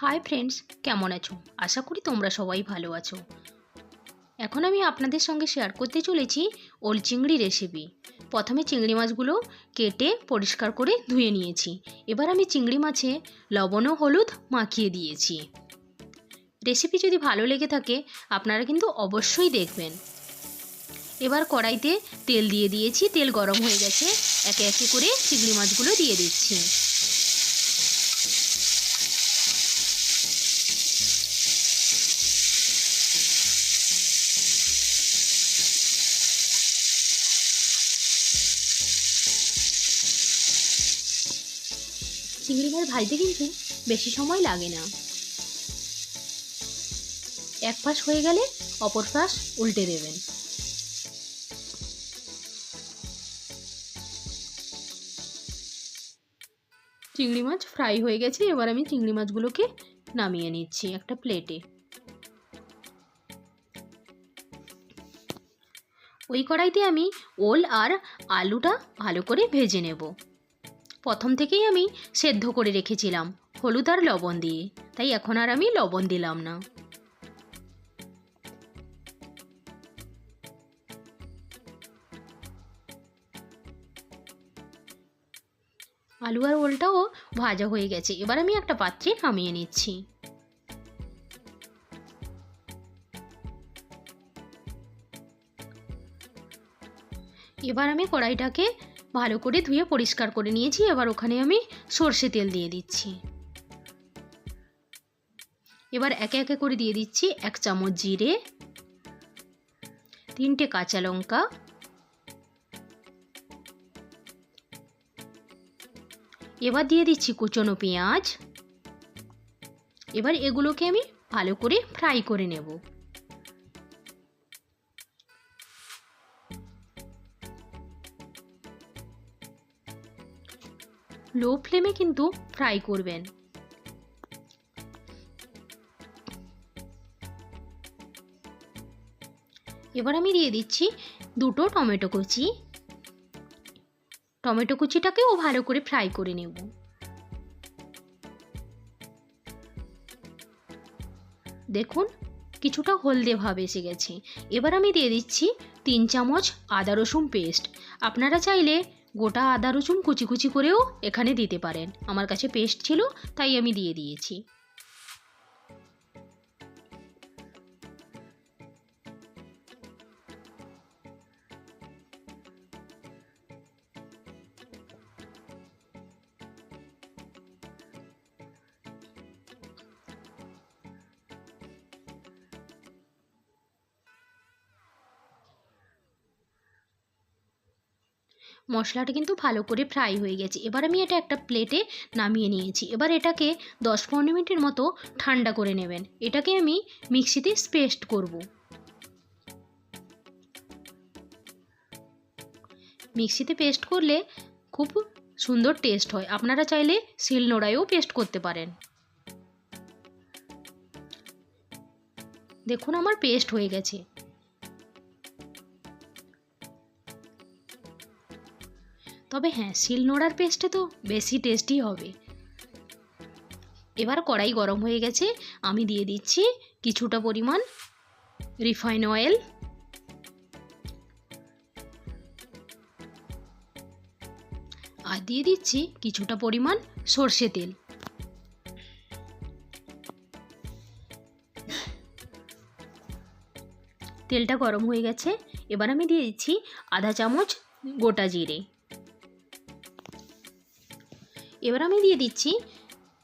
Hi friends, কেমন আছো? আশা করি তোমরা সবাই ভালো আছো। এখন আমি আপনাদের সঙ্গে শেয়ার করতে চলেছি ওল চিংড়ি রেসিপি। প্রথমে চিংড়ি মাছগুলো কেটে পরিষ্কার করে ধুয়ে নিয়েছি। এবার আমি চিংড়ি মাছে লবণ ও হলুদ মাখিয়ে দিয়েছি। রেসিপি যদি ভালো লেগে থাকে আপনারা কিন্তু অবশ্যই দেখবেন। এবার কড়াইতে তেল দিয়ে দিয়েছি, তেল গরম হয়ে গেছে। একে একে করে চিংড়ি মাছগুলো দিয়ে দিচ্ছি। চিংড়ি মাছ ভাজতে কিন্তু বেশি সময় লাগে না। এক পাশ হয়ে গেলে অপর পাশ উল্টে দেবেন। চিংড়ি মাছ ফ্রাই হয়ে গেছে। এবার আমি চিংড়ি মাছগুলোকে নামিয়ে নিচ্ছি একটা প্লেটে। ওই কড়াইতে আমি ওল আর আলুটা ভালো করে ভেজে নেব। প্রথম থেকেই আমি সেদ্ধ করে রেখেছিলাম হলুদ আর লবণ দিয়ে, তাই এখন আর আমি লবণ দিলাম না। আলু আর ওলটাও ভাজা হয়ে গেছে। এবার আমি একটা পাত্রে নামিয়ে নিচ্ছি। এবার আমি কড়াইটাকে ভালো করে ধুয়ে পরিষ্কার করে নিয়েছি। এবার ওখানে আমি সর্ষে তেল দিয়ে দিচ্ছি। এবার একে একে করে দিয়ে দিচ্ছি 1 চামচ জিরে, 3টে কাঁচা লঙ্কা, এবার দিয়ে দিচ্ছি কুচনো পেঁয়াজ। এবার এগুলোকে আমি ভালো করে ফ্রাই করে নেব। লো ফ্লেমে কিন্তু ফ্রাই করবেন। এবার আমি দিয়ে দিচ্ছি 2টো টমেটো কুচি। টমেটো কুচিটাকেও ভালো করে ফ্রাই করে নেব। দেখুন কিছুটা হলদে ভাব এসে গেছে। এবার আমি দিয়ে দিচ্ছি 3 চামচ আদা রসুন পেস্ট। আপনারা চাইলে গোটা আদা রসুন কুচি কুচি করেও এখানে দিতে পারেন। আমার কাছে পেস্ট ছিল তাই আমি দিয়ে দিয়েছি। মশলাটা কিন্তু ভালো করে ফ্রাই হয়ে গেছে। এবার আমি এটা একটা প্লেটে নামিয়ে নিয়েছি। এবার এটাকে 10-15 মিনিটের মতো ঠান্ডা করে নেবেন। এটাকে আমি মিক্সিতে পেস্ট করব। মিক্সিতে পেস্ট করলে খুব সুন্দর টেস্ট হয়। আপনারা চাইলে শিলনোড়ায়ও পেস্ট করতে পারেন। দেখুন আমার পেস্ট হয়ে গেছে। তবে হ্যাঁ, শিলনোড়ার পেস্টে তো বেশি টেস্টি হবে। এবার কড়াই গরম হয়ে গেছে। আমি দিয়ে দিচ্ছি কিছুটা পরিমাণ রিফাইন অয়েল, আর দিয়ে দিচ্ছি কিছুটা পরিমাণ সর্ষে তেল। তেলটা গরম হয়ে গেছে। এবার আমি দিয়ে দিচ্ছি আধা চামচ গোটা জিরে। এবার আমি দিয়ে দিচ্ছি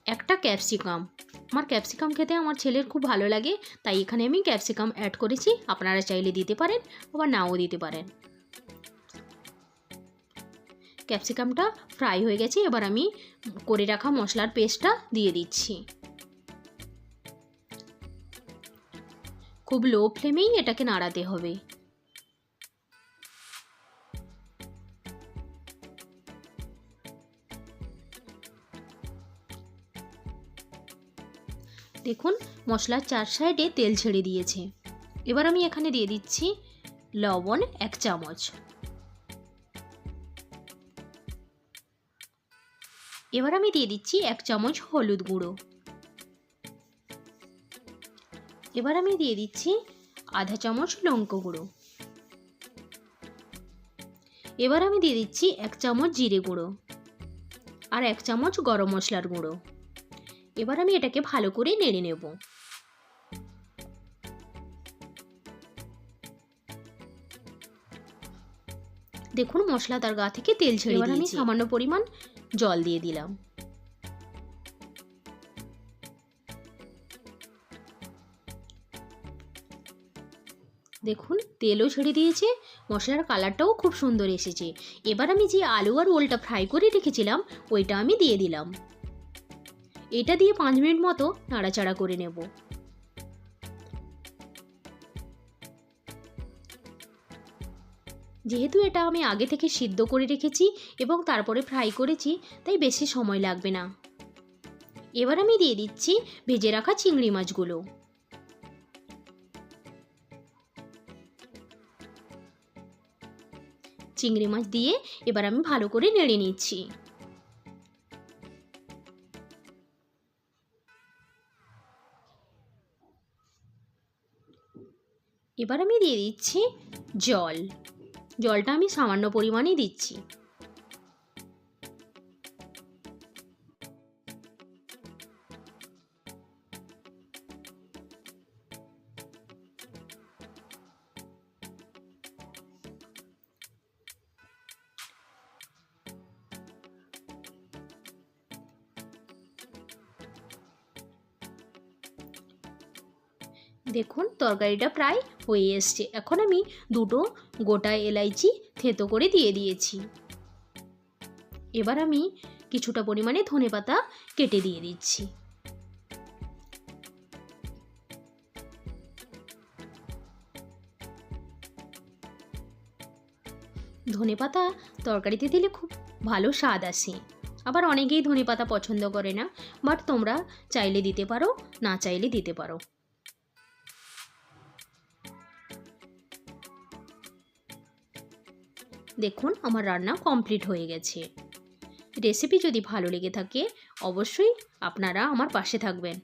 একটা ক্যাপসিকাম। আমার ক্যাপসিকাম খেতে আমার ছেলের খুব ভালো লাগে, তাই এখানে আমি ক্যাপসিকাম অ্যাড করেছি। আপনারা চাইলে দিতে পারেন, আবার নাও দিতে পারেন। ক্যাপসিকামটা ফ্রাই হয়ে গেছে। এবার আমি করে রাখা মশলার পেস্টটা দিয়ে দিচ্ছি। খুব লো ফ্লেমেই এটাকে নাড়াতে হবে। দেখুন মশলার 4 সাইডে তেল ছেড়ে দিয়েছে। এবার আমি এখানে দিয়ে দিচ্ছি লবণ 1 চামচ। এবার আমি দিয়ে দিচ্ছি 1 চামচ হলুদ গুঁড়ো। এবার আমি দিয়ে দিচ্ছি আধা চামচ লঙ্কা গুঁড়ো। এবার আমি দিয়ে দিচ্ছি 1 চামচ জিরে গুঁড়ো আর 1 চামচ গরম মশলার গুঁড়ো। এবার আমি এটাকে ভালো করে নেড়ে নেব। দেখুন মশলা তার গা থেকে তেল ছেড়ে দিয়েছে। এবার আমি সামান্য পরিমাণ জল দিয়ে দিলাম। দেখুন তেলও ছেড়ে দিয়েছে, মশলার কালারটাও খুব সুন্দর এসেছে। এবার আমি যে আলু আর ওলটা ফ্রাই করে রেখেছিলাম ওইটা আমি দিয়ে দিলাম। এটা দিয়ে 5 মিনিট মতো নাড়াচাড়া করে নেব। যেহেতু এটা আমি আগে থেকে সিদ্ধ করে রেখেছি এবং তারপরে ফ্রাই করেছি, তাই বেশি সময় লাগবে না। এবার আমি দিয়ে দিচ্ছি ভেজে রাখা চিংড়ি মাছগুলো। চিংড়ি মাছ দিয়ে এবার আমি ভালো করে নেড়ে নিচ্ছি। এবার আমি দিয়ে দিচ্ছি জল। জলটা আমি সামান্য পরিমাণেই দিচ্ছি। দেখুন তরকারিটা প্রায় হয়ে এসছে। এখন আমি 2টো গোটা এলাইচি থেঁতো করে দিয়ে দিয়েছি। এবার আমি কিছুটা পরিমাণে ধনেপাতা কেটে দিয়ে দিচ্ছি। ধনেপাতা তরকারিতে দিলে খুব ভালো স্বাদ আসে। আবার অনেকেই ধনেপাতা পছন্দ করে না, বাট তোমরা চাইলে দিতে পারো, না চাইলে দিতে পারো। দেখুন আমার রান্না কমপ্লিট হয়ে গেছে। রেসিপি যদি ভালো লেগে থাকে অবশ্যই আপনারা আমার পাশে থাকবেন।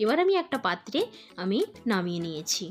এবার আমি একটা পাত্রে নামিয়ে নিয়েছি।